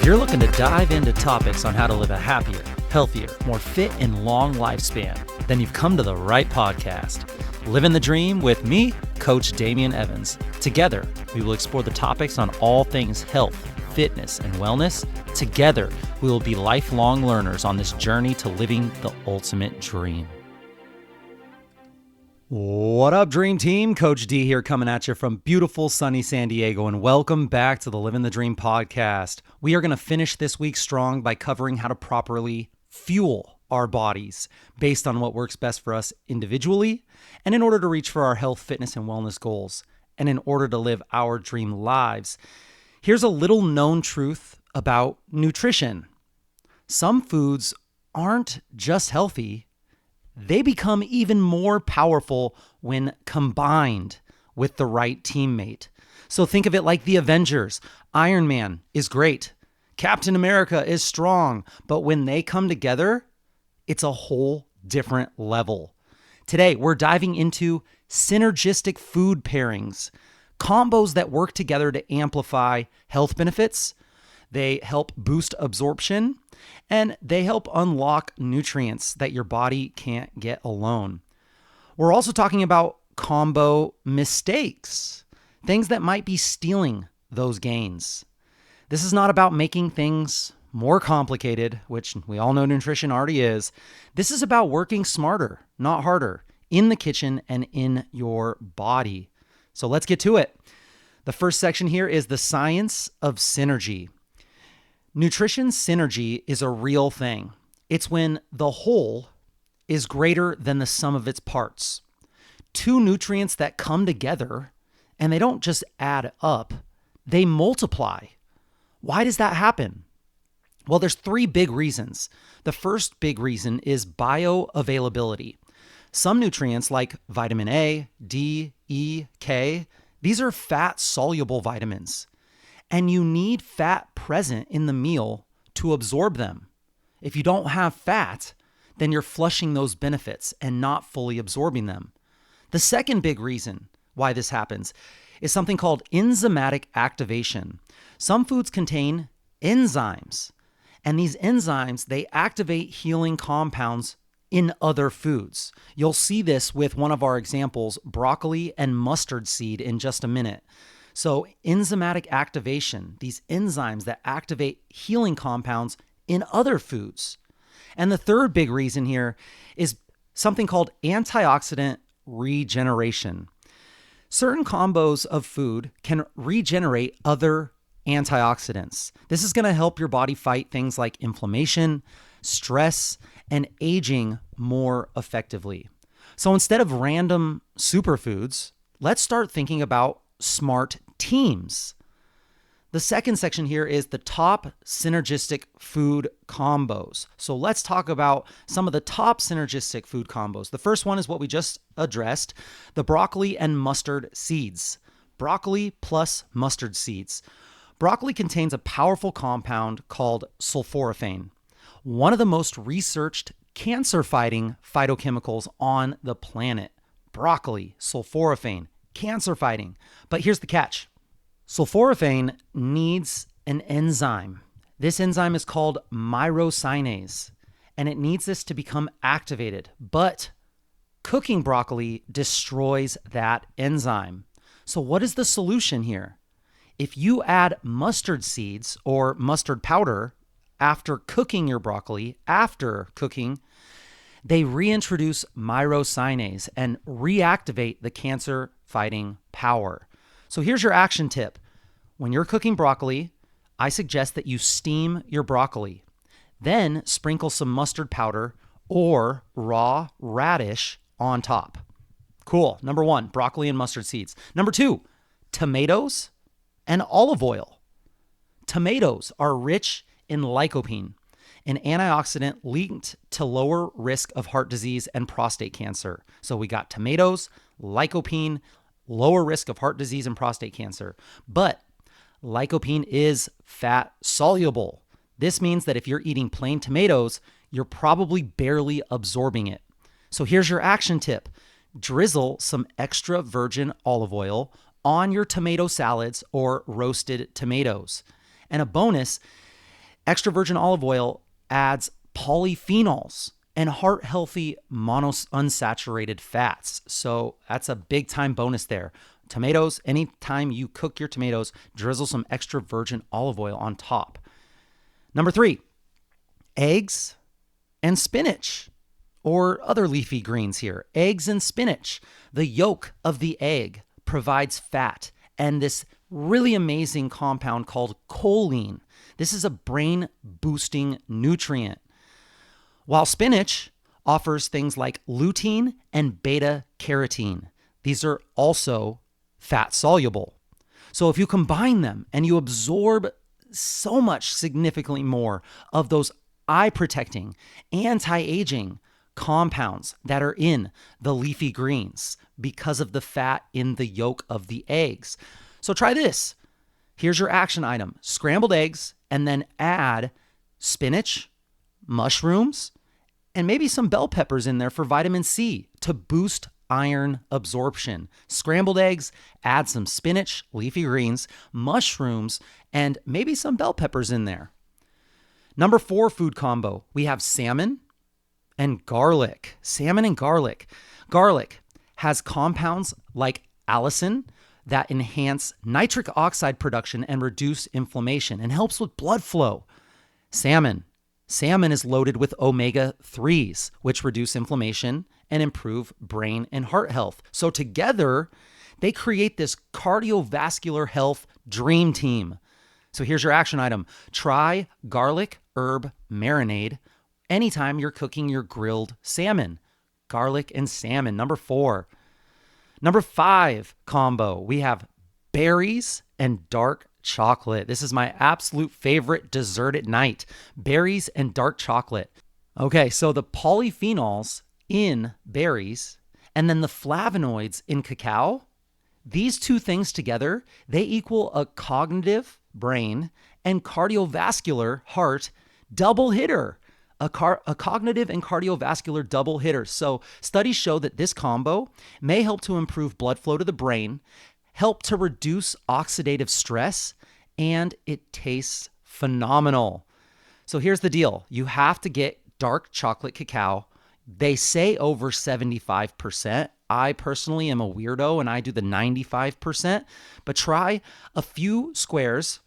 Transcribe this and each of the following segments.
you're looking to dive into topics on how to live a happier, healthier, more fit, and long lifespan, then you've come to the right podcast. Living the Dream with me, Coach Damian Evans. Together, we will explore the topics on all things health, fitness, and wellness. Together, we will be lifelong learners on this journey to living the ultimate dream. What up, Dream Team? Coach D here coming at you from beautiful sunny San Diego, and welcome back to the Living the Dream podcast. We are going to finish this week strong by covering how to properly fuel our bodies based on what works best for us individually and in order to reach for our health, fitness, and wellness goals, and in order to live our dream lives. Here's a little known truth about nutrition. Some foods aren't just healthy, they become even more powerful when combined with the right teammate. So think of it like the Avengers. Iron Man is great. Captain America is strong. But when they come together, it's a whole different level. Today, we're diving into synergistic food pairings, combos that work together to amplify health benefits. They help boost absorption, and they help unlock nutrients that your body can't get alone. We're also talking about combo mistakes, things that might be stealing those gains. This is not about making things more complicated, which we all know nutrition already is. This is about working smarter, not harder, in the kitchen and in your body. So let's get to it. The first section here is the science of synergy. Nutrition synergy is a real thing. It's when the whole is greater than the sum of its parts. Two nutrients that come together, and they don't just add up, they multiply. Why does that happen? Well, there's three big reasons. The first big reason is bioavailability. Some nutrients like vitamin A, D, E, K, these are fat-soluble vitamins. And you need fat present in the meal to absorb them. If you don't have fat, then you're flushing those benefits and not fully absorbing them. The second big reason why this happens is something called enzymatic activation. Some foods contain enzymes, and these enzymes, they activate healing compounds in other foods. You'll see this with one of our examples, broccoli and mustard seed, in just a minute. So enzymatic activation, these enzymes that activate healing compounds in other foods. And the third big reason here is something called antioxidant regeneration. Certain combos of food can regenerate other antioxidants. This is going to help your body fight things like inflammation, stress, and aging more effectively. So instead of random superfoods, let's start thinking about smart teams. The second section here is the top synergistic food combos. So let's talk about some of the top synergistic food combos. The first one is what we just addressed, the broccoli and mustard seeds. Broccoli plus mustard seeds. Broccoli contains a powerful compound called sulforaphane, one of the most researched cancer-fighting phytochemicals on the planet. Broccoli, sulforaphane, cancer-fighting. But here's the catch. Sulforaphane needs an enzyme. This enzyme is called myrosinase, and it needs this to become activated. But cooking broccoli destroys that enzyme. So what is the solution here? If you add mustard seeds or mustard powder after cooking your broccoli, they reintroduce myrosinase and reactivate the cancer-fighting power. So here's your action tip. When you're cooking broccoli, I suggest that you steam your broccoli. Then sprinkle some mustard powder or raw radish on top. Cool. Number one, broccoli and mustard seeds. Number two, tomatoes and olive oil. Tomatoes are rich in lycopene, an antioxidant linked to lower risk of heart disease and prostate cancer. So we got tomatoes, lycopene, lower risk of heart disease and prostate cancer. But lycopene is fat soluble. This means that if you're eating plain tomatoes, you're probably barely absorbing it. So here's your action tip. Drizzle some extra virgin olive oil on your tomato salads or roasted tomatoes. And a bonus, Extra virgin olive oil adds polyphenols and heart-healthy monounsaturated fats. So that's a big-time bonus there. Tomatoes, anytime you cook your tomatoes, drizzle some extra virgin olive oil on top. Number 3, eggs and spinach, or other leafy greens here. Eggs and spinach. The yolk of the egg provides fat and this really amazing compound called choline. This is a brain-boosting nutrient. While spinach offers things like lutein and beta-carotene. These are also fat-soluble. So if you combine them and you absorb so much significantly more of those eye-protecting, anti-aging compounds that are in the leafy greens because of the fat in the yolk of the eggs. So try this. Here's your action item. Scrambled eggs, and then add spinach, mushrooms, and maybe some bell peppers in there for vitamin C to boost iron absorption. Scrambled eggs, add some spinach, leafy greens, mushrooms, and maybe some bell peppers in there. Number 4 food combo, we have salmon and garlic. Salmon and garlic. Garlic has compounds like allicin that enhance nitric oxide production and reduce inflammation and helps with blood flow. Salmon is loaded with omega-3s, which reduce inflammation and improve brain and heart health. So together, they create this cardiovascular health dream team. So here's your action item. Try garlic herb marinade anytime you're cooking your grilled salmon. Garlic and salmon. Number 4. Number 5 combo, we have berries and dark chocolate. This is my absolute favorite dessert at night. Berries and dark chocolate. Okay, so the polyphenols in berries and then the flavonoids in cacao, these two things together, they equal a cognitive brain and cardiovascular heart double hitter. A cognitive and cardiovascular double hitter. So studies show that this combo may help to improve blood flow to the brain, help to reduce oxidative stress, and it tastes phenomenal. So here's the deal. You have to get dark chocolate cacao. They say over 75%. I personally am a weirdo and I do the 95%, but try a few squares,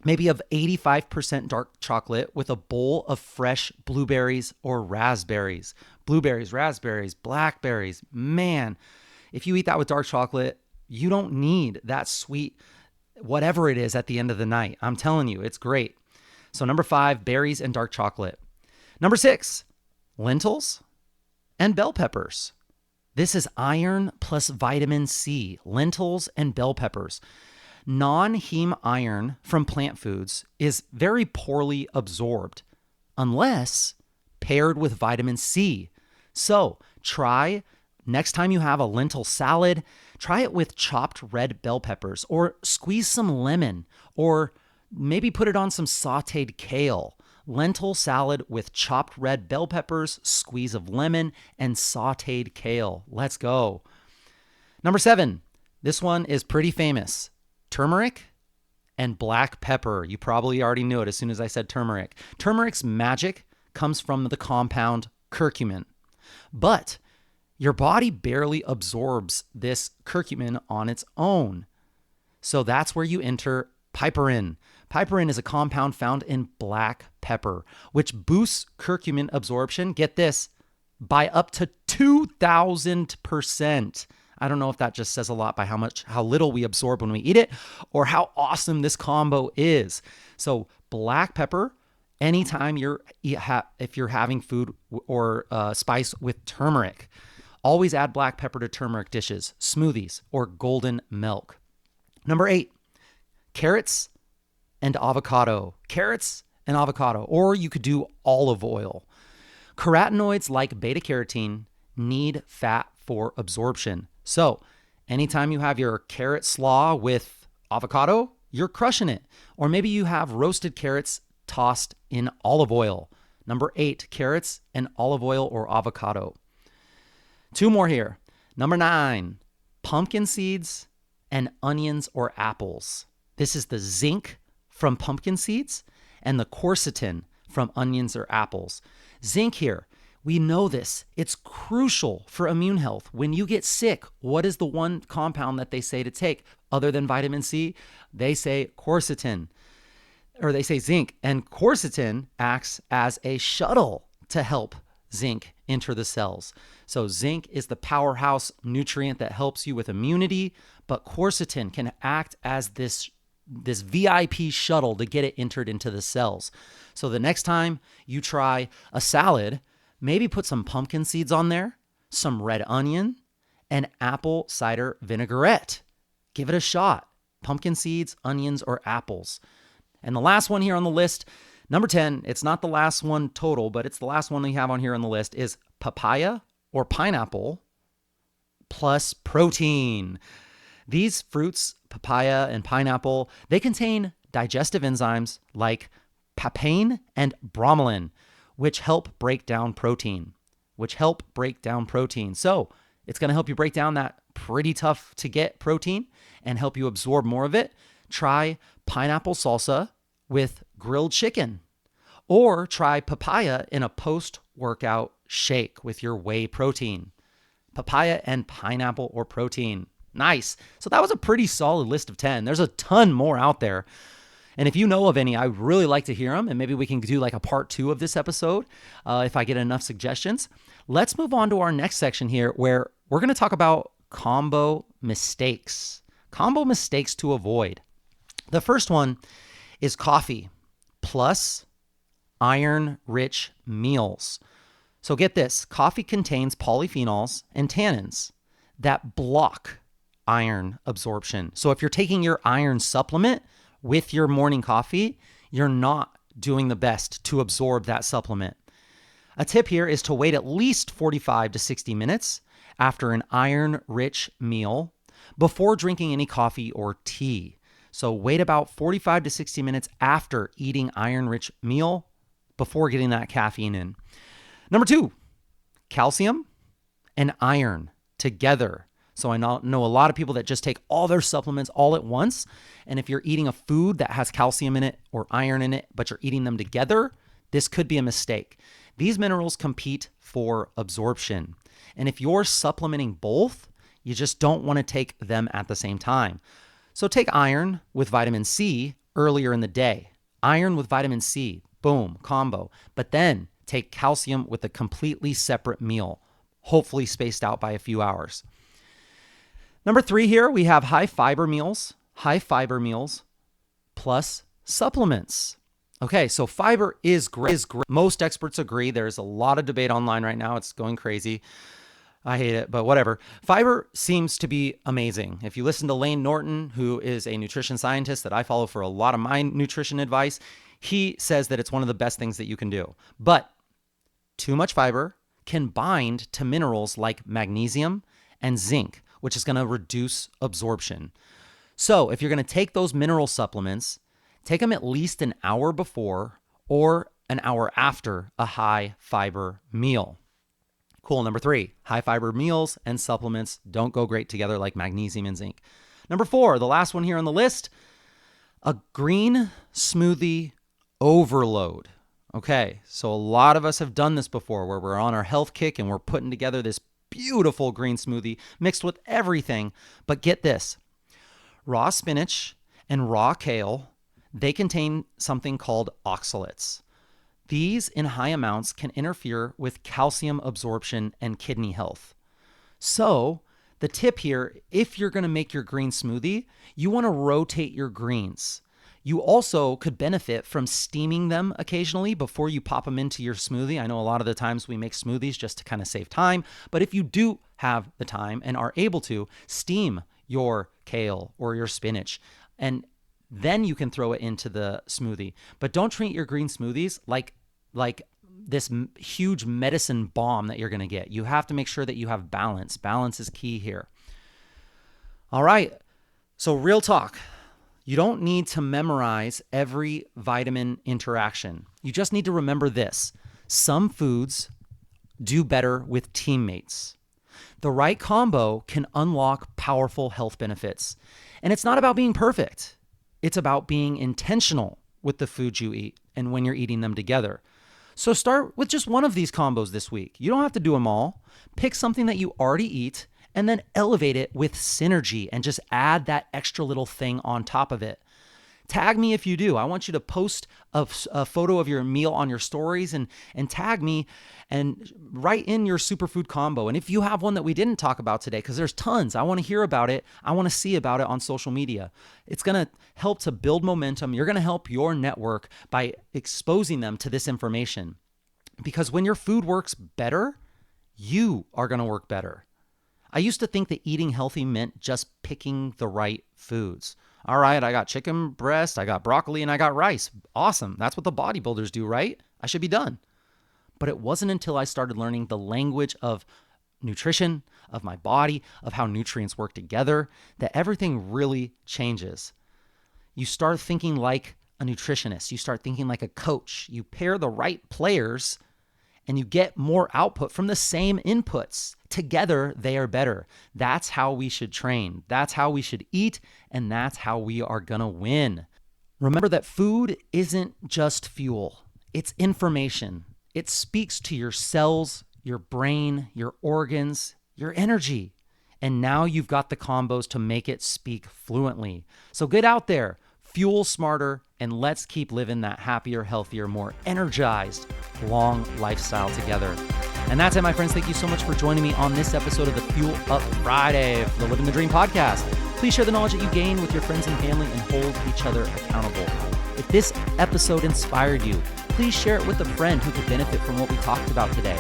maybe of 85% dark chocolate with a bowl of fresh blueberries or raspberries. Blueberries, raspberries, blackberries. Man, if you eat that with dark chocolate, you don't need that sweet whatever it is at the end of the night. I'm telling you, it's great. So number 5, berries and dark chocolate. Number 6, lentils and bell peppers. This is iron plus vitamin C, lentils and bell peppers. Non-heme iron from plant foods is very poorly absorbed unless paired with vitamin C. So try next time you have a lentil salad, try it with chopped red bell peppers or squeeze some lemon or maybe put it on some sauteed kale. Lentil salad with chopped red bell peppers, squeeze of lemon, and sauteed kale. Let's go. Number 7, this one is pretty famous. Turmeric and black pepper. You probably already knew it as soon as I said turmeric. Turmeric's magic comes from the compound curcumin. But your body barely absorbs this curcumin on its own. So that's where you enter piperin. Piperin is a compound found in black pepper, which boosts curcumin absorption, get this, by up to 2,000%. I don't know if that just says a lot by how little we absorb when we eat it or how awesome this combo is. So black pepper, anytime if you're having food or spice with turmeric, always add black pepper to turmeric dishes, smoothies, or golden milk. Number 8, carrots and avocado. Carrots and avocado, or you could do olive oil. Carotenoids like beta-carotene need fat for absorption. So anytime you have your carrot slaw with avocado, you're crushing it. Or maybe you have roasted carrots tossed in olive oil. Number 8, carrots and olive oil or avocado. 2 more here. Number 9, pumpkin seeds and onions or apples. This is the zinc from pumpkin seeds and the quercetin from onions or apples. Zinc here, we know this. It's crucial for immune health. When you get sick, what is the one compound that they say to take other than vitamin C? They say quercetin, or they say zinc, and quercetin acts as a shuttle to help zinc enter the cells. So zinc is the powerhouse nutrient that helps you with immunity, but quercetin can act as this VIP shuttle to get it entered into the cells. So the next time you try a salad, maybe put some pumpkin seeds on there, some red onion, and apple cider vinaigrette. Give it a shot. Pumpkin seeds, onions, or apples. And the last one here on the list, number 10, it's not the last one total, but it's the last one we have on here on the list, is papaya or pineapple plus protein. These fruits, papaya and pineapple, they contain digestive enzymes like papain and bromelain, which help break down protein. So it's going to help you break down that pretty tough to get protein and help you absorb more of it. Try pineapple salsa with grilled chicken, or try papaya in a post-workout shake with your whey protein. Papaya and pineapple or protein. Nice. So that was a pretty solid list of 10. There's a ton more out there. And if you know of any, I'd really like to hear them. And maybe we can do like a part 2 of this episode if I get enough suggestions. Let's move on to our next section here, where we're going to talk about combo mistakes. Combo mistakes to avoid. The first one is coffee plus iron-rich meals. So get this, coffee contains polyphenols and tannins that block iron absorption. So if you're taking your iron supplement with your morning coffee, you're not doing the best to absorb that supplement. A tip here is to wait at least 45 to 60 minutes after an iron-rich meal before drinking any coffee or tea. So wait about 45 to 60 minutes after eating iron-rich meal before getting that caffeine in. Number 2, calcium and iron together. So I know a lot of people that just take all their supplements all at once. And if you're eating a food that has calcium in it or iron in it, but you're eating them together, this could be a mistake. These minerals compete for absorption. And if you're supplementing both, you just don't want to take them at the same time. So take iron with vitamin C earlier in the day. Iron with vitamin C, boom, combo. But then take calcium with a completely separate meal, hopefully spaced out by a few hours. Number 3 here, we have high fiber meals plus supplements. Okay, so fiber is great. Most experts agree. There's a lot of debate online right now. It's going crazy. I hate it, but whatever. Fiber seems to be amazing. If you listen to Lane Norton, who is a nutrition scientist that I follow for a lot of my nutrition advice, he says that it's one of the best things that you can do. But too much fiber can bind to minerals like magnesium and zinc, which is going to reduce absorption. So if you're going to take those mineral supplements, take them at least an hour before or an hour after a high fiber meal. Cool. Number 3, high fiber meals and supplements don't go great together like magnesium and zinc. Number 4, the last one here on the list, a green smoothie overload. Okay, so a lot of us have done this before where we're on our health kick and we're putting together this beautiful green smoothie mixed with everything. But get this, raw spinach and raw kale, they contain something called oxalates. These in high amounts can interfere with calcium absorption and kidney health. So the tip here, if you're going to make your green smoothie, you want to rotate your greens. You also could benefit from steaming them occasionally before you pop them into your smoothie. I know a lot of the times we make smoothies just to kind of save time, but if you do have the time and are able to, steam your kale or your spinach, and then you can throw it into the smoothie. But don't treat your green smoothies like this huge medicine bomb that you're going to get. You have to make sure that you have balance. Balance is key here. All right, so real talk. You don't need to memorize every vitamin interaction. You just need to remember this. Some foods do better with teammates. The right combo can unlock powerful health benefits. And it's not about being perfect. It's about being intentional with the food you eat and when you're eating them together. So start with just one of these combos this week. You don't have to do them all. Pick something that you already eat and then elevate it with synergy and just add that extra little thing on top of it. Tag me if you do. I want you to post a photo of your meal on your stories and tag me and write in your superfood combo. And if you have one that we didn't talk about today, because there's tons, I want to hear about it. I want to see about it on social media. It's going to help to build momentum. You're going to help your network by exposing them to this information. Because when your food works better, you are going to work better. I used to think that eating healthy meant just picking the right foods. All right, I got chicken breast, I got broccoli, and I got rice. Awesome. That's what the bodybuilders do, right? I should be done. But it wasn't until I started learning the language of nutrition, of my body, of how nutrients work together, that everything really changes. You start thinking like a nutritionist. You start thinking like a coach. You pair the right players and you get more output from the same inputs. Together, they are better. That's how we should train. That's how we should eat, and that's how we are gonna win. Remember that food isn't just fuel. It's information. It speaks to your cells, your brain, your organs, your energy. And now you've got the combos to make it speak fluently. So get out there, fuel smarter, and let's keep living that happier, healthier, more energized, long lifestyle together. And that's it, my friends. Thank you so much for joining me on this episode of the Fuel Up Friday for the Living the Dream podcast. Please share the knowledge that you gain with your friends and family and hold each other accountable. If this episode inspired you, please share it with a friend who could benefit from what we talked about today.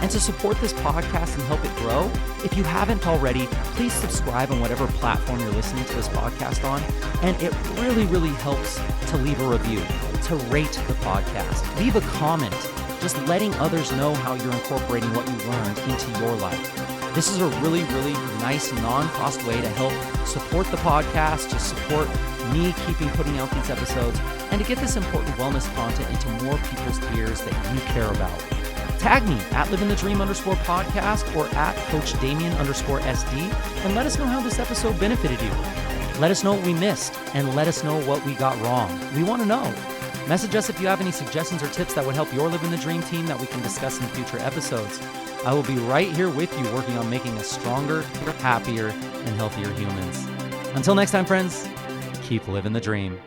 And to support this podcast and help it grow, if you haven't already, please subscribe on whatever platform you're listening to this podcast on. And it really, really helps to leave a review, to rate the podcast, leave a comment, just letting others know how you're incorporating what you learned into your life. This is a really, really nice non-cost way to help support the podcast, to support me keeping putting out these episodes, and to get this important wellness content into more people's ears that you care about. Tag me at livingthedream_podcast or at coachdamian_SD and let us know how this episode benefited you. Let us know what we missed and let us know what we got wrong. We want to know. Message us if you have any suggestions or tips that would help your Living the Dream team that we can discuss in future episodes. I will be right here with you working on making us stronger, happier, and healthier humans. Until next time, friends, keep living the dream.